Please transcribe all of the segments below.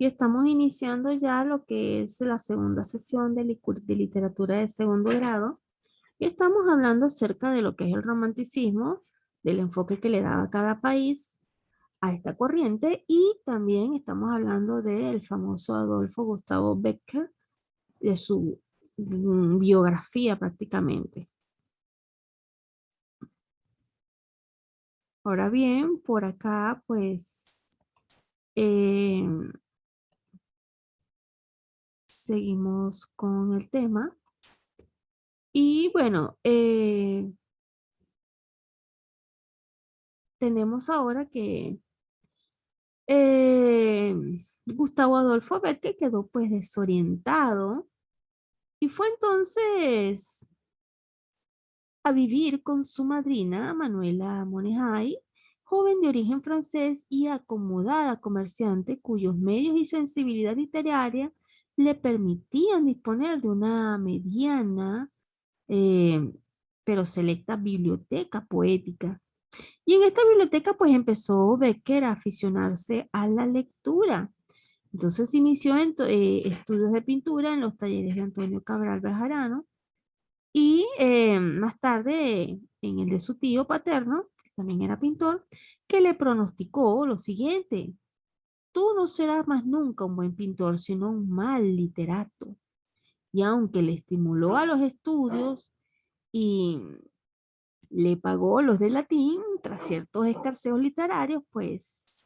y estamos iniciando ya lo que es la segunda sesión de literatura de segundo grado y estamos hablando acerca de lo que es el romanticismo, del enfoque que le daba cada país a esta corriente y también estamos hablando del famoso Adolfo Gustavo Becker, de su biografía prácticamente. Ahora bien, por acá pues eh, seguimos con el tema. Y bueno, tenemos ahora que eh, Gustavo Adolfo Becker quedó pues desorientado y fue entonces a vivir con su madrina Manuela Monejay, joven de origen francés y acomodada comerciante cuyos medios y sensibilidad literaria le permitían disponer de una mediana eh, pero selecta biblioteca poética. Y en esta biblioteca pues empezó Becker a aficionarse a la lectura. Entonces inició en estudios de pintura en los talleres de Antonio Cabral Bejarano y más tarde en el de su tío paterno, que también era pintor, que le pronosticó lo siguiente: tú no serás más nunca un buen pintor, sino un mal literato. Y aunque le estimuló a los estudios y le pagó los de latín tras ciertos escarceos literarios, pues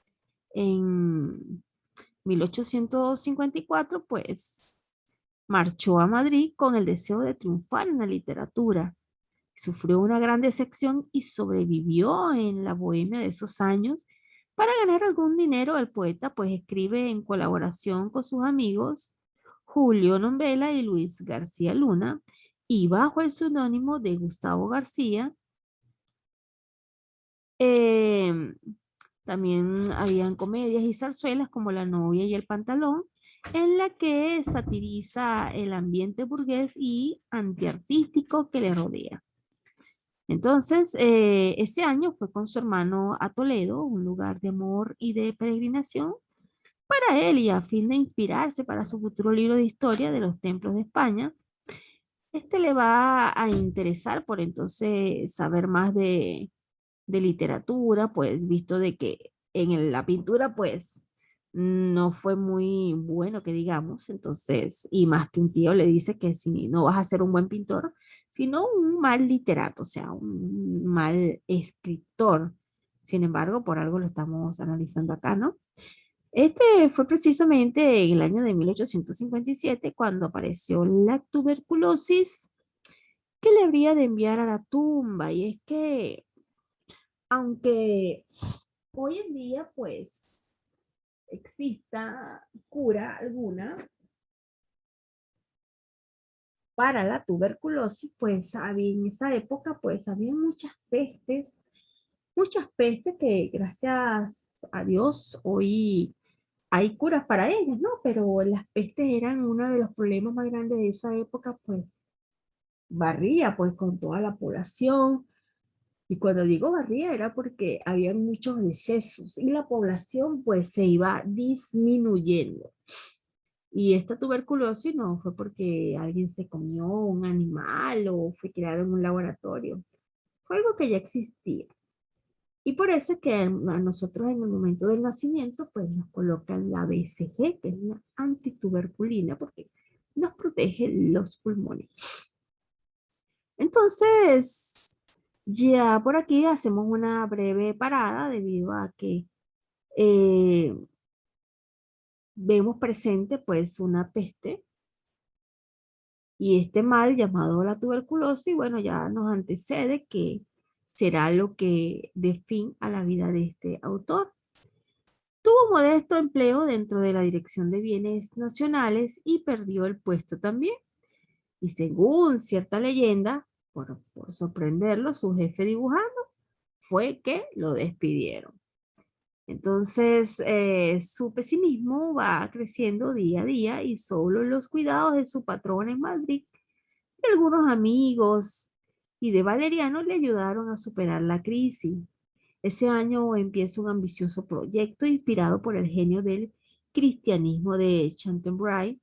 en 1854, pues marchó a Madrid con el deseo de triunfar en la literatura. Sufrió una gran decepción y sobrevivió en la bohemia de esos años. Para ganar algún dinero, el poeta pues escribe en colaboración con sus amigos Julio Nombela y Luis García Luna y bajo el seudónimo de Gustavo García. Em, También habían comedias y zarzuelas como La novia y el pantalón, en la que satiriza el ambiente burgués y antiartístico que le rodea. Entonces, ese año fue con su hermano a Toledo, un lugar de amor y de peregrinación para él y a fin de inspirarse para su futuro libro de historia de los templos de España. Este le va a interesar por entonces saber más de literatura, pues visto de que la pintura, pues no fue muy bueno que digamos, entonces, y más que un tío le dice que si no vas a ser un buen pintor, sino un mal literato, o sea, un mal escritor. Sin embargo, por algo lo estamos analizando acá, ¿no? Este fue precisamente en el año de 1857 cuando apareció la tuberculosis que le habría de enviar a la tumba. Y es que, aunque hoy en día, pues, exista cura alguna para la tuberculosis, pues había, en esa época, pues, había muchas pestes que gracias a Dios hoy hay curas para ellas, ¿no? Pero las pestes eran uno de los problemas más grandes de esa época, pues, barría, pues, con toda la población. Y cuando digo barría era porque había muchos decesos y la población pues se iba disminuyendo. Y esta tuberculosis no fue porque alguien se comió un animal o fue creado en un laboratorio. Fue algo que ya existía. Y por eso es que a nosotros en el momento del nacimiento pues nos colocan la BCG, que es una antituberculina, porque nos protege los pulmones. Entonces, ya por aquí hacemos una breve parada debido a que eh, vemos presente pues una peste y este mal llamado la tuberculosis, bueno, ya nos antecede que será lo que dé fin a la vida de este autor. Tuvo modesto empleo dentro de la Dirección de Bienes Nacionales y perdió el puesto también. Y según cierta leyenda, por sorprenderlo, su jefe dibujando fue que lo despidieron. Entonces, su pesimismo va creciendo día a día y solo los cuidados de su patrón en Madrid, de algunos amigos y de Valeriano le ayudaron a superar la crisis. Ese año empieza un ambicioso proyecto inspirado por el genio del cristianismo de Chateaubriand,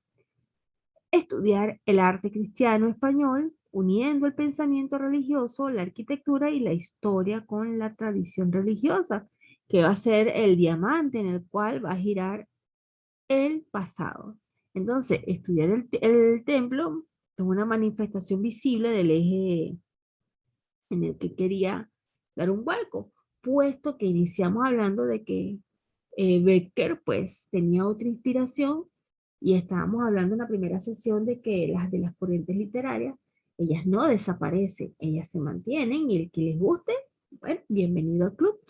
estudiar el arte cristiano español, uniendo el pensamiento religioso, la arquitectura y la historia con la tradición religiosa, que va a ser el diamante en el cual va a girar el pasado. Entonces, estudiar el templo es una manifestación visible del eje en el que quería dar un vuelco, puesto que iniciamos hablando de que Becker pues tenía otra inspiración y estábamos hablando en la primera sesión de que las de las corrientes literarias, ellas no desaparecen, ellas se mantienen y el que les guste, bueno, bienvenido al club.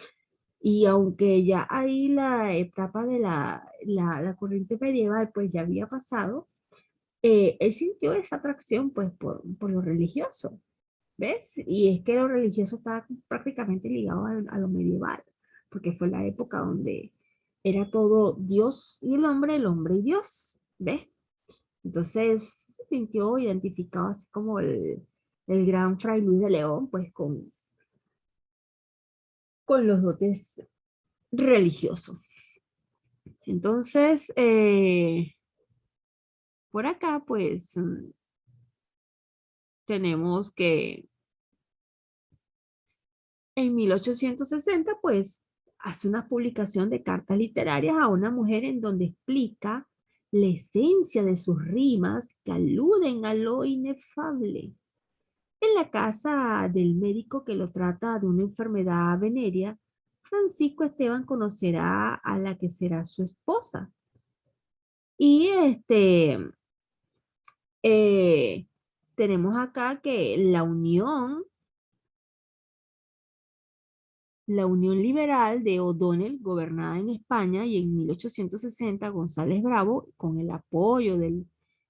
Y aunque ya ahí la etapa de la corriente medieval pues ya había pasado, él sintió esa atracción pues por lo religioso. ¿Ves? Y es que lo religioso estaba prácticamente ligado a lo medieval, porque fue la época donde era todo Dios y el hombre y Dios, ¿ves? Entonces se sintió identificado así como el gran Fray Luis de León, pues con los dotes religiosos. Entonces, por acá, pues tenemos que en 1860, pues, hace una publicación de cartas literarias a una mujer en donde explica la esencia de sus rimas que aluden a lo inefable. En la casa del médico que lo trata de una enfermedad venérea, Francisco Esteban conocerá a la que será su esposa. Y eh, tenemos acá que la Unión Liberal de O'Donnell, gobernada en España, y en 1860 González Bravo, con el apoyo del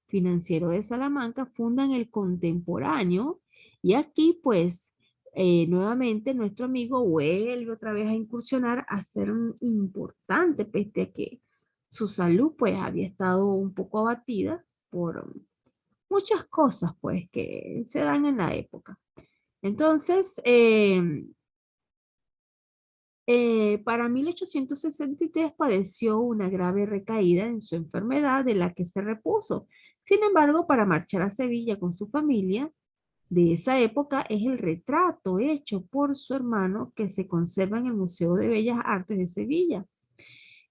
financiero de Salamanca, fundan el Contemporáneo. Y aquí, pues, nuevamente nuestro amigo vuelve otra vez a incursionar a ser un importante, pese a que su salud, pues, había estado un poco abatida por muchas cosas, pues, que se dan en la época. Entonces, para 1863 padeció una grave recaída en su enfermedad de la que se repuso. Sin embargo, para marchar a Sevilla con su familia de esa época es el retrato hecho por su hermano que se conserva en el Museo de Bellas Artes de Sevilla.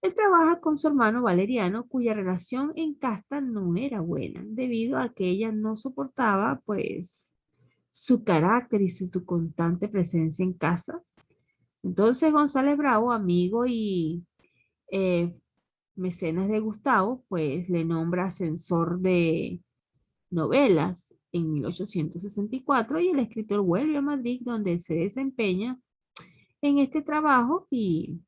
Él trabaja con su hermano Valeriano, cuya relación en casta no era buena, debido a que ella no soportaba, pues, su carácter y su constante presencia en casa. Entonces González Bravo, amigo y eh, mecenas de Gustavo, pues le nombra censor de novelas en 1864 y el escritor vuelve a Madrid donde se desempeña en este trabajo y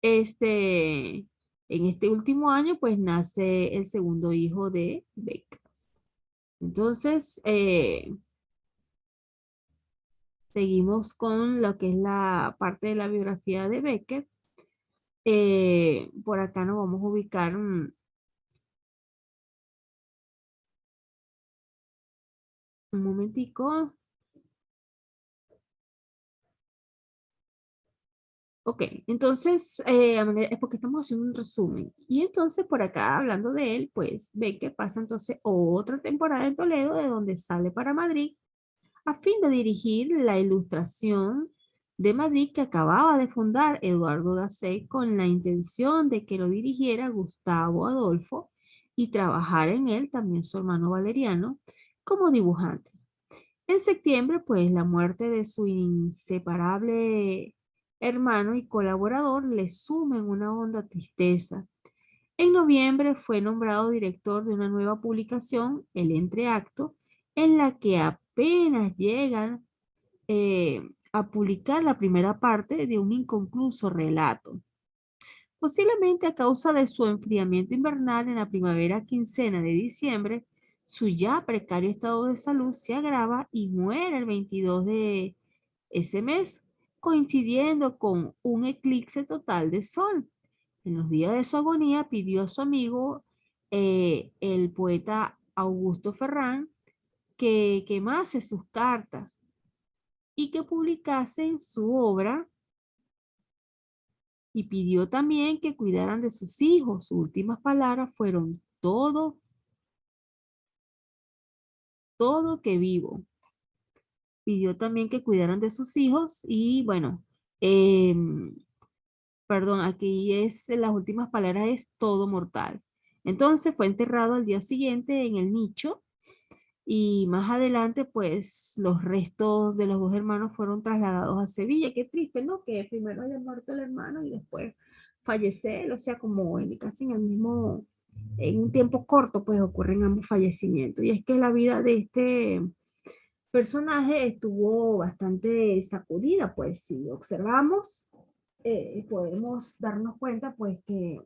este, en este último año pues nace el segundo hijo de Beck. Entonces, seguimos con lo que es la parte de la biografía de Becker. Por acá nos vamos a ubicar un momentico. Ok, entonces, es porque estamos haciendo un resumen. Y entonces, por acá, hablando de él, pues ve que pasa entonces otra temporada en Toledo, de donde sale para Madrid, a fin de dirigir la ilustración de Madrid que acababa de fundar Eduardo Gacé con la intención de que lo dirigiera Gustavo Adolfo y trabajara en él también su hermano Valeriano como dibujante. En septiembre, pues la muerte de su inseparable hermano y colaborador le suma en una honda tristeza. En noviembre fue nombrado director de una nueva publicación, El Entreacto, en la que apenas llegan a publicar la primera parte de un inconcluso relato. Posiblemente a causa de su enfriamiento invernal en la primavera quincena de diciembre, su ya precario estado de salud se agrava y muere el 22 de ese mes, coincidiendo con un eclipse total de sol. En los días de su agonía pidió a su amigo, el poeta Augusto Ferrán, que quemase sus cartas y que publicase su obra Y pidió también que cuidaran de sus hijos. Sus últimas palabras fueron todo que vivo. Pidió también que cuidaran de sus hijos y bueno, em, perdón, aquí es las últimas palabras es todo mortal. Entonces fue enterrado al día siguiente en el nicho y más adelante pues los restos de los dos hermanos fueron trasladados a Sevilla. Qué triste, ¿no? Que primero haya muerto el hermano y después fallecer, o sea, como casi en el mismo, en un tiempo corto pues ocurren ambos fallecimientos. Y es que la vida de este personaje estuvo bastante sacudida, pues si observamos, podemos darnos cuenta pues que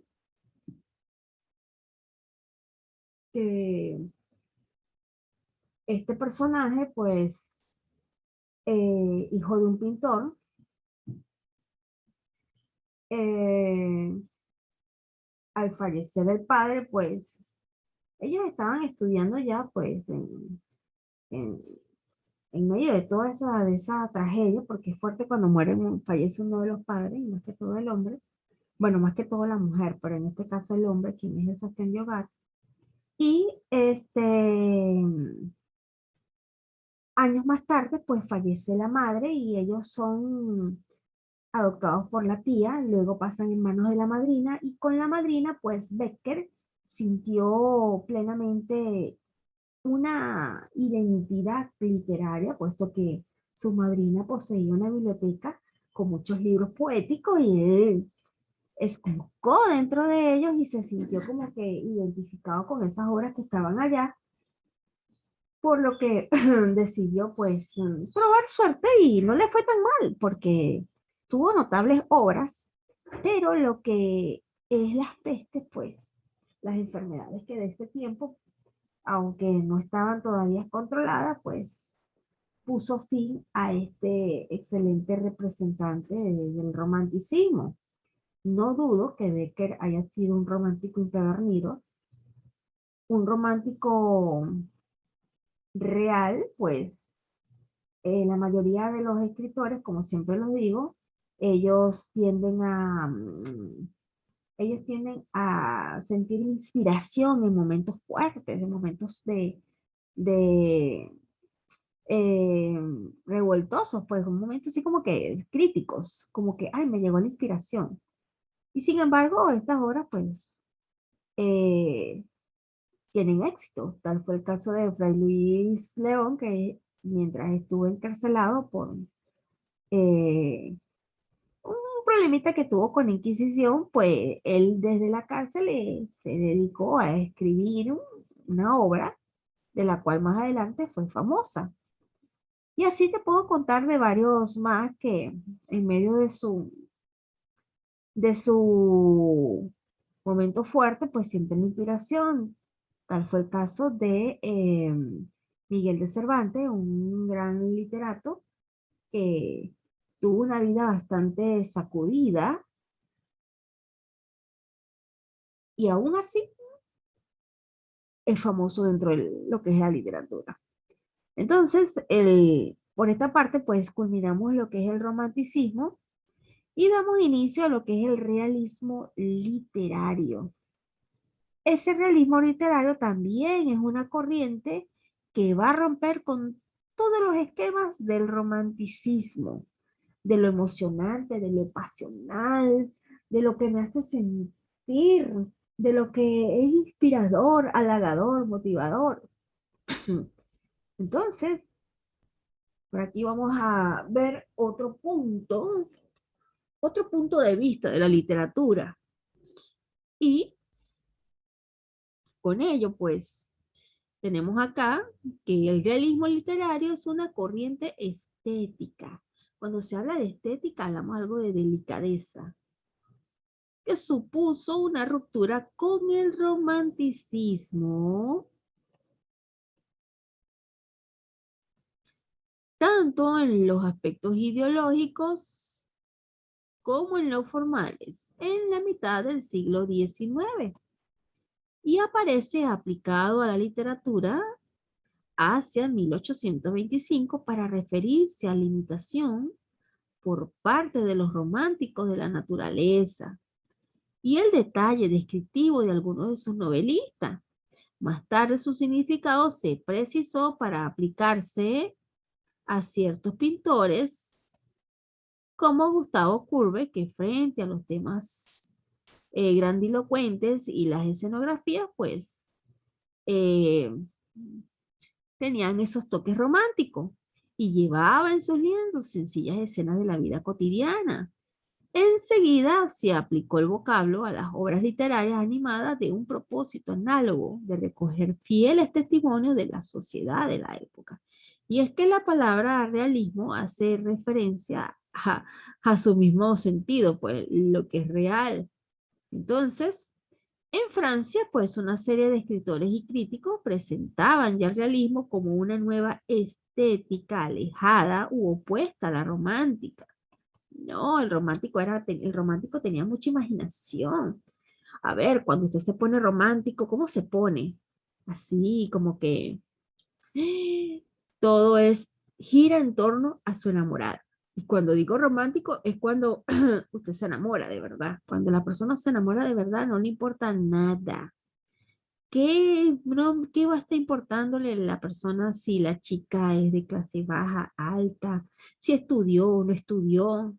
este personaje pues hijo de un pintor, eh, al fallecer el padre pues ellos estaban estudiando ya pues en, en medio de esa tragedia, porque es fuerte cuando fallece uno de los padres, y más que todo el hombre, bueno, más que todo la mujer, pero en este caso el hombre, quien es el sostén de hogar. Y años más tarde, pues fallece la madre y ellos son adoptados por la tía, luego pasan en manos de la madrina y con la madrina, pues Becker sintió plenamente una identidad literaria, puesto que su madrina poseía una biblioteca con muchos libros poéticos y él esculcó dentro de ellos y se sintió como que identificado con esas obras que estaban allá, por lo que decidió pues probar suerte y no le fue tan mal, porque tuvo notables obras, pero lo que es las pestes, pues las enfermedades que de este tiempo, aunque no estaban todavía controladas, pues puso fin a este excelente representante del romanticismo. No dudo que Becker haya sido un romántico empedernido, un romántico real, pues la mayoría de los escritores, como siempre los digo, ellos tienden a, ellos tienden a sentir inspiración en momentos fuertes, en momentos de eh, revoltosos, pues un momento así como que críticos, como que, ay, me llegó la inspiración. Y sin embargo, estas obras, pues, eh, tienen éxito. Tal fue el caso de Fray Luis León, que mientras estuvo encarcelado por eh, un problemita que tuvo con la Inquisición, pues él desde la cárcel se dedicó a escribir una obra de la cual más adelante fue famosa. Y así te puedo contar de varios más que en medio de su momento fuerte, pues sienten inspiración. Tal fue el caso de Miguel de Cervantes, un gran literato que tuvo una vida bastante sacudida y aún así es famoso dentro de lo que es la literatura. Entonces, por esta parte, pues culminamos lo que es el romanticismo y damos inicio a lo que es el realismo literario. Ese realismo literario también es una corriente que va a romper con todos los esquemas del romanticismo, de lo emocionante, de lo pasional, de lo que me hace sentir, de lo que es inspirador, halagador, motivador. Entonces, por aquí vamos a ver otro punto de vista de la literatura. Y con ello, pues, tenemos acá que el realismo literario es una corriente estética. Cuando se habla de estética, hablamos algo de delicadeza, que supuso una ruptura con el romanticismo, tanto en los aspectos ideológicos como en los formales, en la mitad del siglo XIX, y aparece aplicado a la literatura hacia 1825 para referirse a la imitación por parte de los románticos de la naturaleza y el detalle descriptivo de algunos de sus novelistas. Más tarde su significado se precisó para aplicarse a ciertos pintores como Gustavo Courbet, que frente a los temas grandilocuentes y las escenografías, pues eh, tenían esos toques románticos y llevaba en sus lienzos sencillas escenas de la vida cotidiana. Enseguida se aplicó el vocablo a las obras literarias animadas de un propósito análogo de recoger fieles testimonios de la sociedad de la época. Y es que la palabra realismo hace referencia a su mismo sentido, pues lo que es real. Entonces, en Francia, pues una serie de escritores y críticos presentaban ya el realismo como una nueva estética alejada u opuesta a la romántica. No, el romántico tenía mucha imaginación. A ver, cuando usted se pone romántico, ¿cómo se pone? Así como que todo gira en torno a su enamorada. Y cuando digo romántico es cuando usted se enamora de verdad. Cuando la persona se enamora de verdad no le importa nada. ¿Qué va a estar importándole a la persona si la chica es de clase baja, alta, si estudió o no estudió?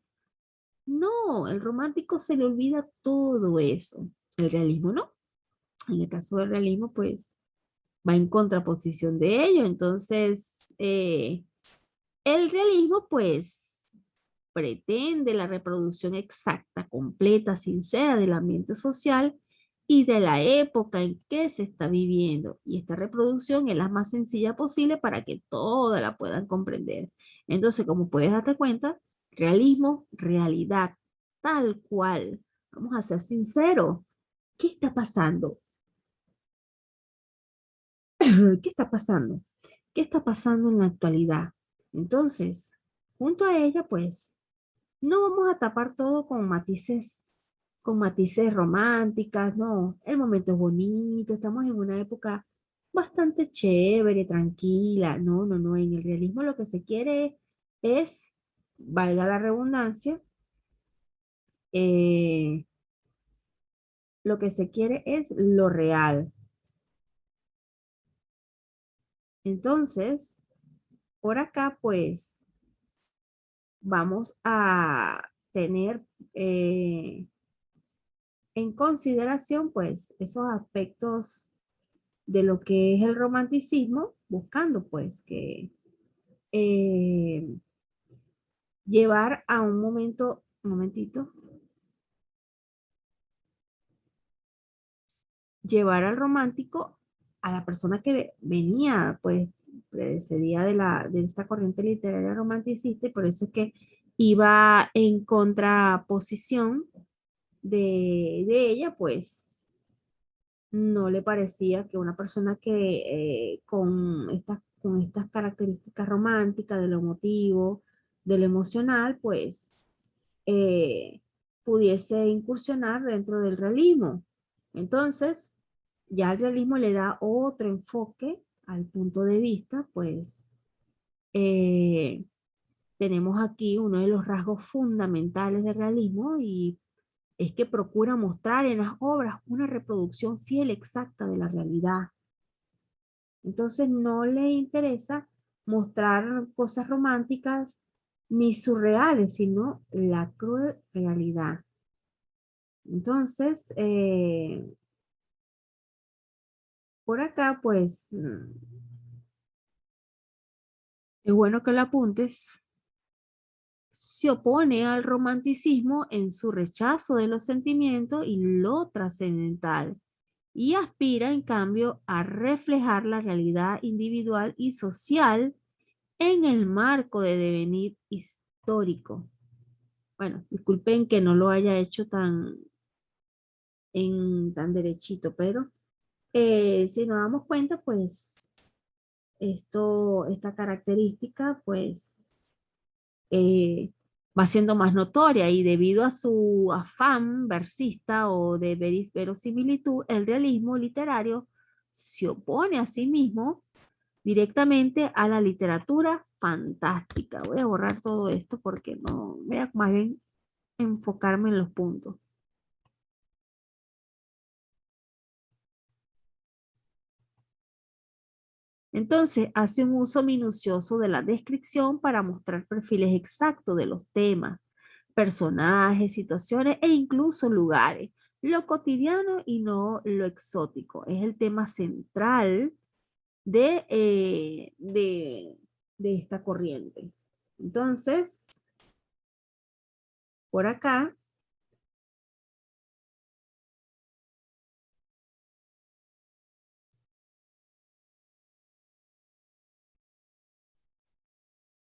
No, el romántico se le olvida todo eso. El realismo no. En el caso del realismo, pues va en contraposición de ello. Entonces, el realismo, pues, pretende la reproducción exacta, completa, sincera del ambiente social y de la época en que se está viviendo. Y esta reproducción es la más sencilla posible para que todas la puedan comprender. Entonces, como puedes darte cuenta, realismo, realidad, tal cual. Vamos a ser sinceros. ¿Qué está pasando? ¿Qué está pasando? ¿Qué está pasando en la actualidad? Entonces, junto a ella, pues, no vamos a tapar todo con matices románticas, no. El momento es bonito, estamos en una época bastante chévere, tranquila. No, no, no. En el realismo lo que se quiere es, valga la redundancia, eh, lo que se quiere es lo real. Entonces, por acá, pues, vamos a tener en consideración, pues, esos aspectos de lo que es el romanticismo, buscando, pues, que eh, llevar a un momento, un momentito, llevar al romántico a la persona que venía, pues, precedía de esta corriente literaria romanticista, y por eso es que iba en contraposición de ella, pues no le parecía que una persona que con estas características románticas, de lo emotivo, de lo emocional, pues eh, pudiese incursionar dentro del realismo. Entonces, ya el realismo le da otro enfoque al punto de vista, pues eh, tenemos aquí uno de los rasgos fundamentales del realismo y es que procura mostrar en las obras una reproducción fiel exacta de la realidad. Entonces no le interesa mostrar cosas románticas ni surreales, sino la cruel realidad. Entonces, por acá, pues, es bueno que lo apuntes, se opone al romanticismo en su rechazo de los sentimientos y lo trascendental, y aspira en cambio a reflejar la realidad individual y social en el marco de devenir histórico. Bueno, disculpen que no lo haya hecho tan derechito, pero si nos damos cuenta, pues esta característica, pues eh, va siendo más notoria y debido a su afán versista o de verosimilitud, el realismo literario se opone a sí mismo directamente a la literatura fantástica. Voy a borrar todo esto porque no, voy a más bien enfocarme en los puntos. Entonces, hace un uso minucioso de la descripción para mostrar perfiles exactos de los temas, personajes, situaciones e incluso lugares. Lo cotidiano y no lo exótico. Es el tema central de, de esta corriente. Entonces, por acá,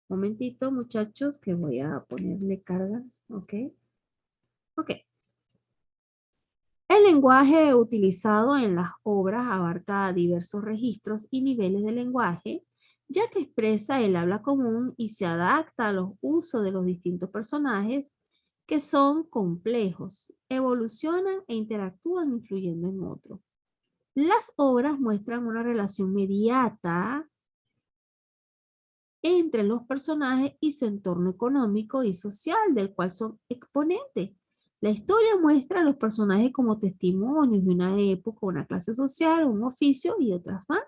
momentito muchachos, que voy a ponerle carga. Ok, ok. El lenguaje utilizado en las obras abarca diversos registros y niveles de lenguaje, ya que expresa el habla común y se adapta a los usos de los distintos personajes que son complejos, evolucionan e interactúan influyendo en otros. Las obras muestran una relación mediata entre los personajes y su entorno económico y social del cual son exponentes. La historia muestra a los personajes como testimonios de una época, una clase social, un oficio y otras más.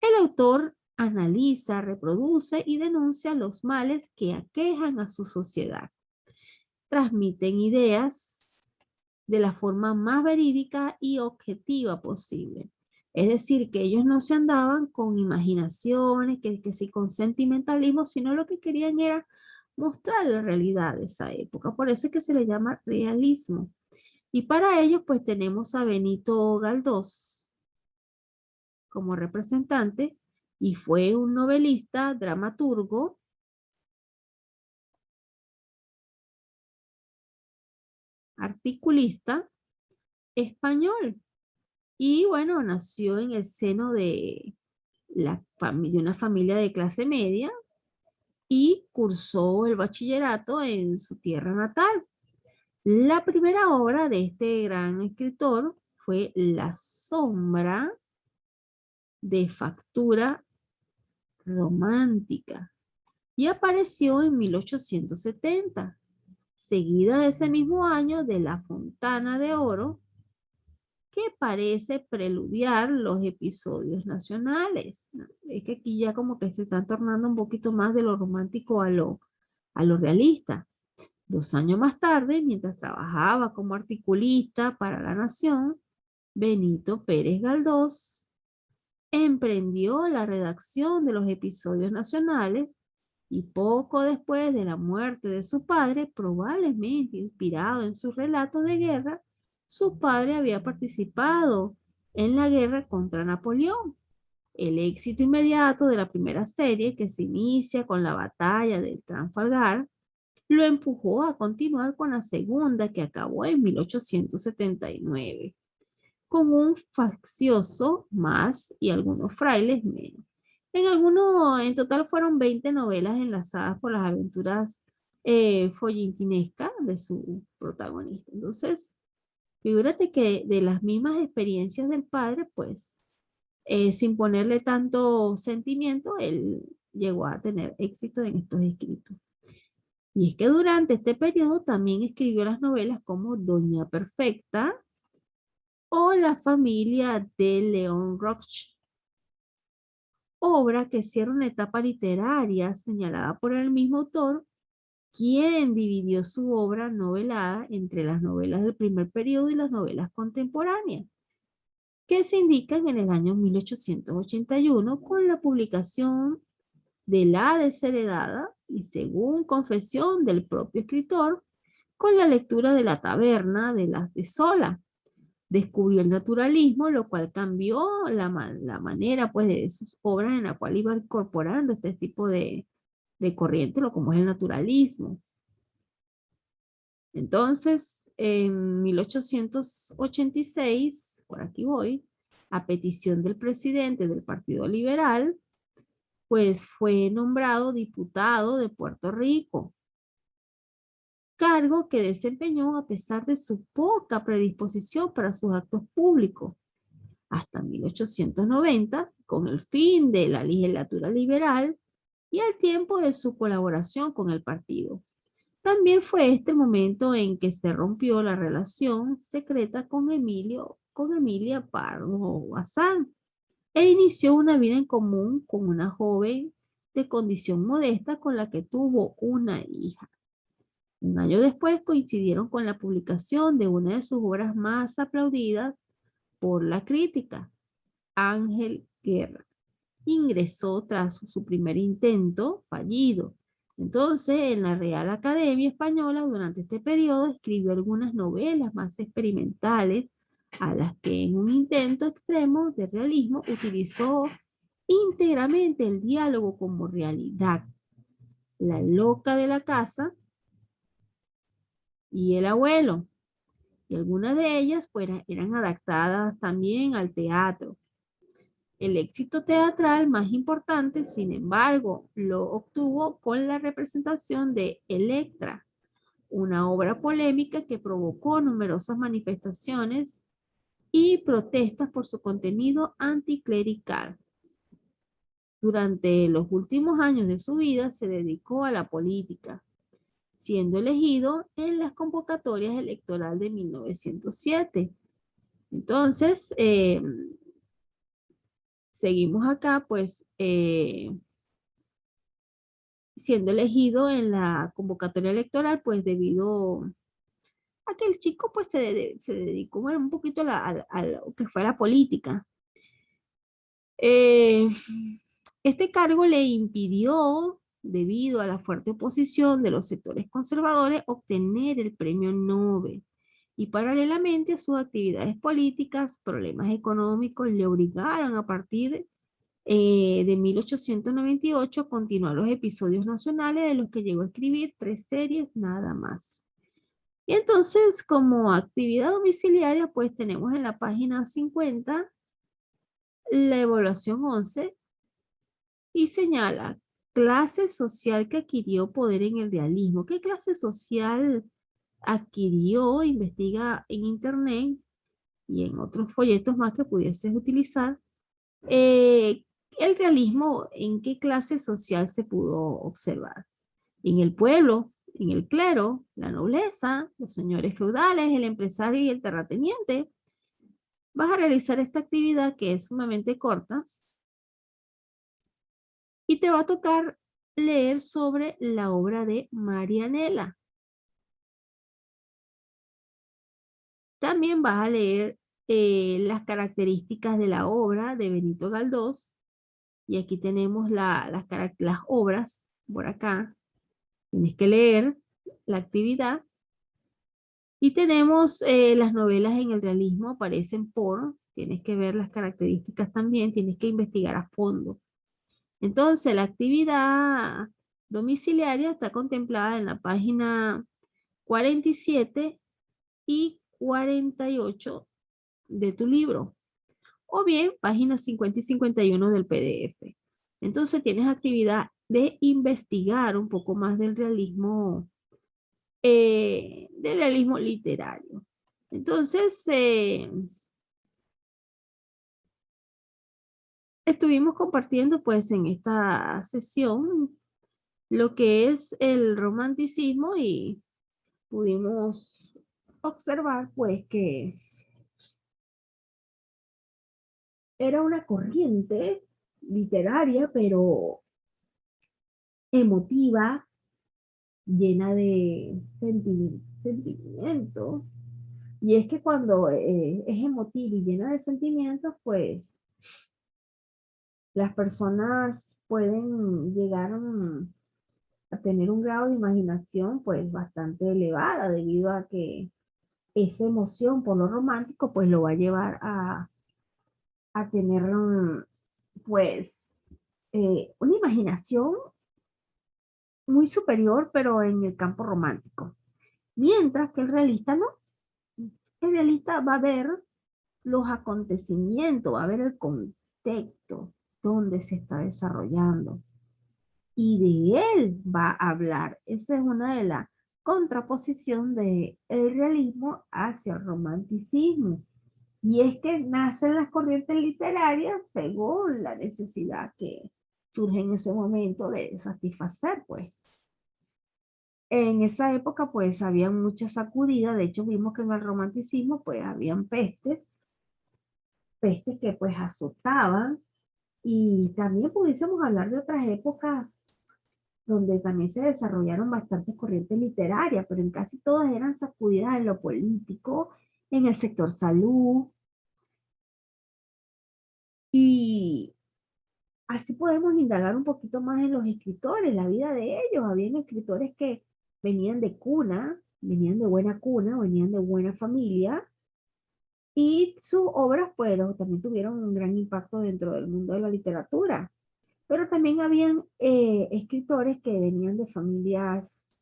El autor analiza, reproduce y denuncia los males que aquejan a su sociedad. Transmiten ideas de la forma más verídica y objetiva posible. Es decir, que ellos no se andaban con imaginaciones, que sí con sentimentalismo, sino lo que querían era mostrar la realidad de esa época. Por eso es que se le llama realismo. Y para ello, pues tenemos a Benito Galdós como representante y fue un novelista, dramaturgo, articulista español. Y bueno, nació en el seno de de una familia de clase media y cursó el bachillerato en su tierra natal. La primera obra de este gran escritor fue La sombra de factura romántica y apareció en 1870, seguida de ese mismo año de La Fontana de Oro, que parece preludiar los episodios nacionales. Es que aquí ya como que se están tornando un poquito más de lo romántico a lo realista. 2 años más tarde, mientras trabajaba como articulista para La Nación, Benito Pérez Galdós emprendió la redacción de los episodios nacionales y poco después de la muerte de su padre, probablemente inspirado en sus relatos de guerra, su padre había participado en la guerra contra Napoleón. El éxito inmediato de la primera serie, que se inicia con la batalla del Trafalgar, lo empujó a continuar con la segunda, que acabó en 1879, con un faccioso más y algunos frailes menos. En total fueron 20 novelas enlazadas por las aventuras follintinescas de su protagonista. Entonces, figúrate que de las mismas experiencias del padre, pues, sin ponerle tanto sentimiento, él llegó a tener éxito en estos escritos. Y es que durante este periodo también escribió las novelas como Doña Perfecta o La familia de León Roch, obra que cierra una etapa literaria señalada por el mismo autor, quien dividió su obra novelada entre las novelas del primer periodo y las novelas contemporáneas, que se indican en el año 1881 con la publicación de La desheredada y, según confesión del propio escritor, con la lectura de La taberna de las de Sola. Descubrió el naturalismo, lo cual cambió la manera pues de sus obras en la cual iba incorporando este tipo de corriente, lo como es el naturalismo. Entonces, en 1886, por aquí voy, a petición del presidente del Partido Liberal, pues fue nombrado diputado de Puerto Rico, cargo que desempeñó a pesar de su poca predisposición para sus actos públicos. Hasta 1890, con el fin de la legislatura liberal y al tiempo de su colaboración con el partido. También fue este momento en que se rompió la relación secreta con Emilia Pardo Bazán, e inició una vida en común con una joven de condición modesta con la que tuvo una hija. Un año después coincidieron con la publicación de una de sus obras más aplaudidas por la crítica, Ángel Guerra. Ingresó tras su primer intento fallido. Entonces, en la Real Academia Española, durante este periodo, escribió algunas novelas más experimentales, a las que en un intento extremo de realismo utilizó íntegramente el diálogo como realidad. La loca de la casa y el abuelo. Y algunas de ellas pues, eran adaptadas también al teatro. El éxito teatral más importante, sin embargo, lo obtuvo con la representación de Electra, una obra polémica que provocó numerosas manifestaciones y protestas por su contenido anticlerical. Durante los últimos años de su vida se dedicó a la política, siendo elegido en las convocatorias electorales de 1907. Entonces, seguimos acá, pues, siendo elegido en la convocatoria electoral, pues debido a que el chico pues se dedicó un poquito a lo que fue la política. Eh, este cargo le impidió, debido a la fuerte oposición de los sectores conservadores, obtener el premio Nobel. Y paralelamente a sus actividades políticas, problemas económicos le obligaron a partir de 1898 a continuar los episodios nacionales, de los que llegó a escribir 3 series nada más. Y entonces, como actividad domiciliaria, pues tenemos en la página 50 la evaluación 11 y señala clase social que adquirió poder en el realismo. ¿Qué clase social adquirió? Investiga en internet y en otros folletos más que pudieses utilizar. El realismo, ¿en qué clase social se pudo observar? En el pueblo, en el clero, la nobleza, los señores feudales, el empresario y el terrateniente. Vas a realizar esta actividad que es sumamente corta y te va a tocar leer sobre la obra de Marianela. También vas a leer las características de la obra de Benito Galdós. Y aquí tenemos las obras por acá. Tienes que leer la actividad. Y tenemos las novelas en el realismo, aparecen tienes que ver las características también, tienes que investigar a fondo. Entonces, la actividad domiciliaria está contemplada en la página 47 y 48 de tu libro, o bien páginas 50 y 51 del PDF. Entonces, tienes actividad de investigar un poco más del realismo literario. Entonces, estuvimos compartiendo pues en esta sesión lo que es el romanticismo y pudimos observar pues que era una corriente literaria, pero emotiva, llena de sentimientos. Y es que cuando es emotiva y llena de sentimientos, pues las personas pueden llegar a tener un grado de imaginación pues bastante elevada, debido a que esa emoción por lo romántico pues lo va a llevar a tener pues una imaginación muy superior, pero en el campo romántico. Mientras que el realista no. El realista va a ver los acontecimientos, va a ver el contexto donde se está desarrollando. Y de él va a hablar. Esa es una de las contraposiciones del realismo hacia el romanticismo. Y es que nacen las corrientes literarias según la necesidad que surge en ese momento de satisfacer, pues. En esa época, pues, había muchas sacudidas. De hecho, vimos que en el romanticismo, pues, habían pestes que, pues, azotaban. Y también pudiésemos hablar de otras épocas donde también se desarrollaron bastantes corrientes literarias, pero en casi todas eran sacudidas en lo político, en el sector salud, y así podemos indagar un poquito más en los escritores, la vida de ellos. Habían escritores que venían de cuna, venían de buena cuna, venían de buena familia, y sus obras, pues, también tuvieron un gran impacto dentro del mundo de la literatura. Pero también habían escritores que venían de familias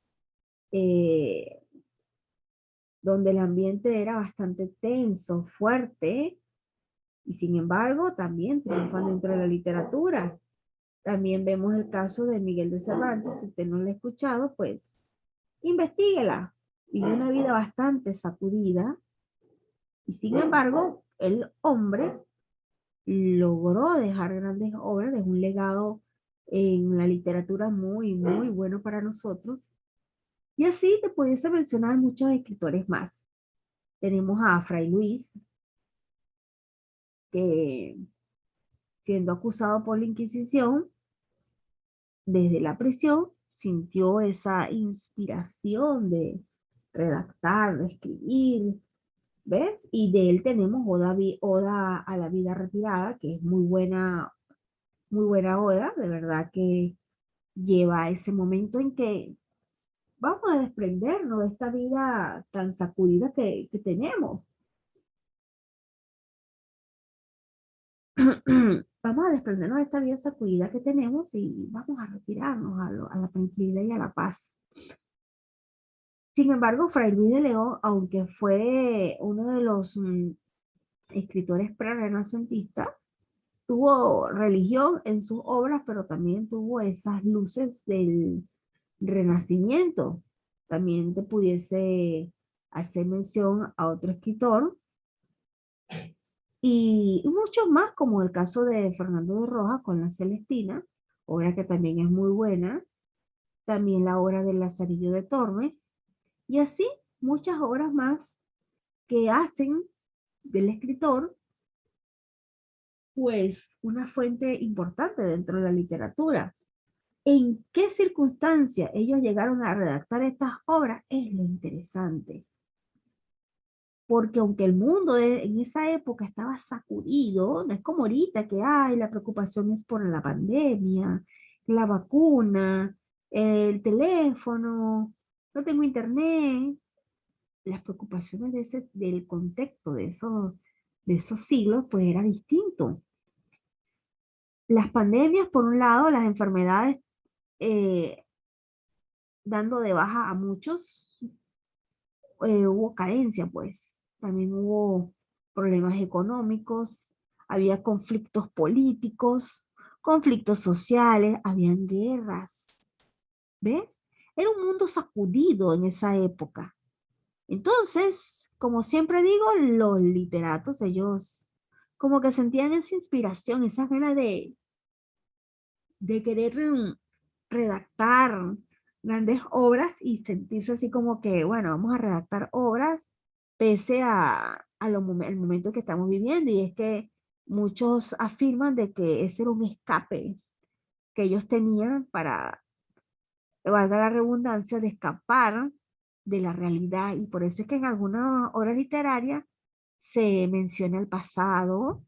eh, donde el ambiente era bastante tenso, fuerte, y sin embargo también triunfan dentro de la literatura. También vemos el caso de Miguel de Cervantes. Si usted no lo ha escuchado, pues investíguela. Vivió una vida bastante sacudida, y sin embargo el hombre logró dejar grandes obras, dejó un legado en la literatura muy, muy bueno para nosotros. Y así te pudiese mencionar muchos escritores más. Tenemos a Fray Luis, que siendo acusado por la Inquisición, desde la prisión, sintió esa inspiración de redactar, de escribir, ¿ves? Y de él tenemos Oda a la vida retirada, que es muy buena oda, de verdad que lleva a ese momento en que vamos a desprendernos de esta vida tan sacudida que tenemos. Vamos a desprendernos de esta vida sacudida que tenemos y vamos a retirarnos a la tranquilidad y a la paz. Sin embargo, Fray Luis de León, aunque fue uno de los escritores prerrenacentistas, tuvo religión en sus obras, pero también tuvo esas luces del Renacimiento. También te pudiese hacer mención a otro escritor y muchos más, como el caso de Fernando de Rojas con La Celestina, obra que también es muy buena. También la obra de Lazarillo de Tormes, y así muchas obras más que hacen del escritor pues una fuente importante dentro de la literatura. ¿En qué circunstancia ellos llegaron a redactar estas obras? Es lo interesante. Porque aunque el mundo en esa época estaba sacudido, no es como ahorita que hay, la preocupación es por la pandemia, la vacuna, el teléfono, no tengo internet. Las preocupaciones del contexto de esos siglos, pues era distinto. Las pandemias, por un lado, las enfermedades eh, dando de baja a muchos, hubo carencia, pues. También hubo problemas económicos, había conflictos políticos, conflictos sociales, habían guerras. ¿Ves? Era un mundo sacudido en esa época. Entonces, como siempre digo, los literatos, ellos como que sentían esa inspiración, esa ganas de querer redactar grandes obras y sentirse así como que, bueno, vamos a redactar obras pese el momento que estamos viviendo. Y es que muchos afirman de que ese era un escape que ellos tenían para, valga la redundancia, de escapar de la realidad. Y por eso es que en algunas obras literarias se menciona el pasado,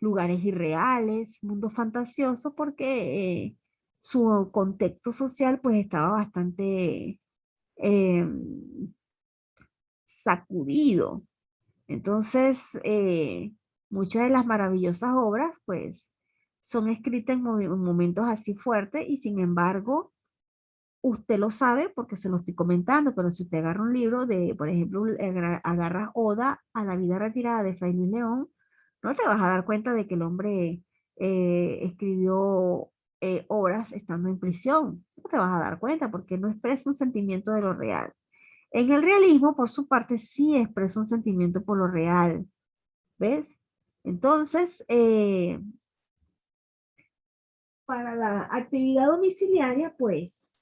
lugares irreales, mundos fantasiosos, porque su contexto social pues estaba bastante eh, sacudido. Entonces, muchas de las maravillosas obras pues son escritas en momentos así fuertes, y sin embargo, usted lo sabe porque se lo estoy comentando. Pero si usted agarra un libro de, por ejemplo, agarra Oda a la vida retirada de Fray Luis León, no te vas a dar cuenta de que el hombre escribió obras estando en prisión. No te vas a dar cuenta porque no expresa un sentimiento de lo real. En el realismo, por su parte, sí expresa un sentimiento por lo real. ¿Ves? Entonces, para la actividad domiciliaria, pues,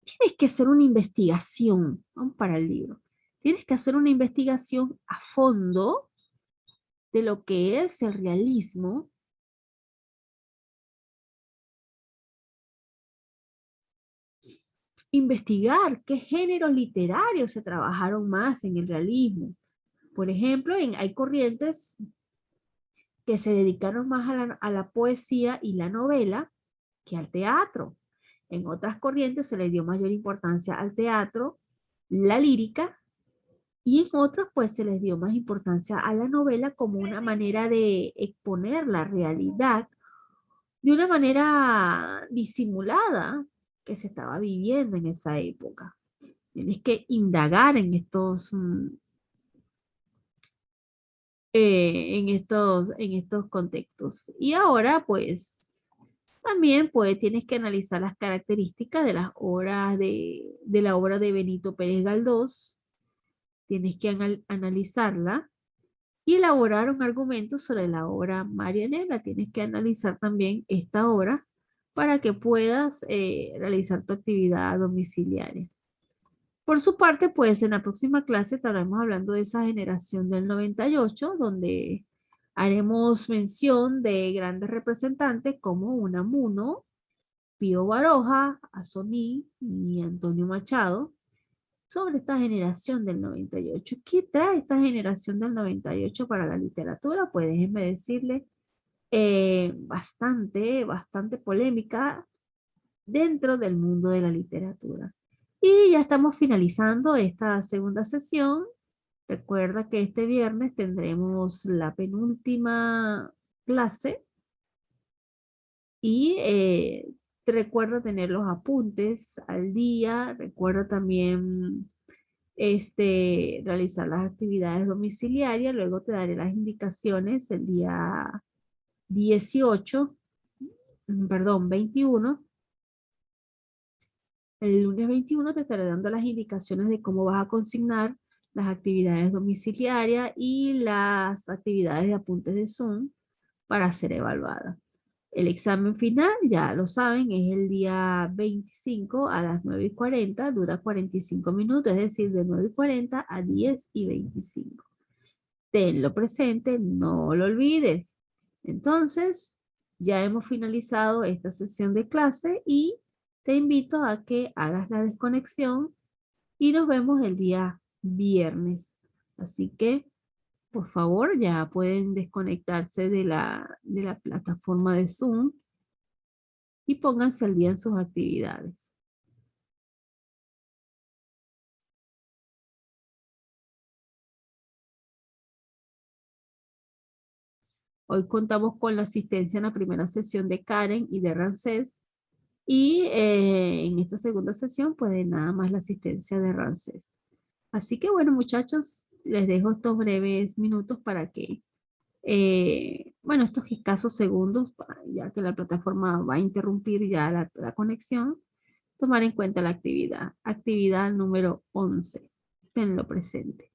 tienes que hacer una investigación. Vamos para el libro. Tienes que hacer una investigación a fondo de lo que es el realismo. Investigar qué géneros literarios se trabajaron más en el realismo. Por ejemplo, hay corrientes que se dedicaron más a la poesía y la novela que al teatro. En otras corrientes se le dio mayor importancia al teatro, la lírica, y en otras pues se les dio más importancia a la novela como una manera de exponer la realidad de una manera disimulada que se estaba viviendo en esa época. Tienes que indagar en estos contextos. Y ahora, pues, también pues, tienes que analizar las características de las obras de la obra de Benito Pérez Galdós. Tienes que analizarla y elaborar un argumento sobre la obra Marianela. Tienes que analizar también esta obra para que puedas realizar tu actividad domiciliaria. Por su parte, pues en la próxima clase estaremos hablando de esa generación del 98, donde haremos mención de grandes representantes como Unamuno, Pío Baroja, Asomí y Antonio Machado, sobre esta generación del 98. ¿Qué trae esta generación del 98 para la literatura? Pues déjenme decirle, bastante polémica dentro del mundo de la literatura. Y ya estamos finalizando esta segunda sesión. Recuerda que este viernes tendremos la penúltima clase y recuerda tener los apuntes al día. Recuerda también realizar las actividades domiciliarias. Luego te daré las indicaciones el día 18, perdón, 21. El lunes 21 te estaré dando las indicaciones de cómo vas a consignar las actividades domiciliarias y las actividades de apuntes de Zoom para ser evaluadas. El examen final, ya lo saben, es el día 25 a las 9:40, dura 45 minutos, es decir, de 9:40 a 10:25. Tenlo presente, no lo olvides. Entonces, ya hemos finalizado esta sesión de clase y te invito a que hagas la desconexión y nos vemos el día viernes. Así que, por favor, ya pueden desconectarse de la plataforma de Zoom y pónganse al día en sus actividades. Hoy contamos con la asistencia en la primera sesión de Karen y de Ramsés. Y en esta segunda sesión, pues nada más la asistencia de Ramsés. Así que bueno, muchachos, les dejo estos breves minutos para que, bueno, estos escasos segundos, ya que la plataforma va a interrumpir ya la conexión, tomar en cuenta la actividad. Actividad número 11. Tenlo presente.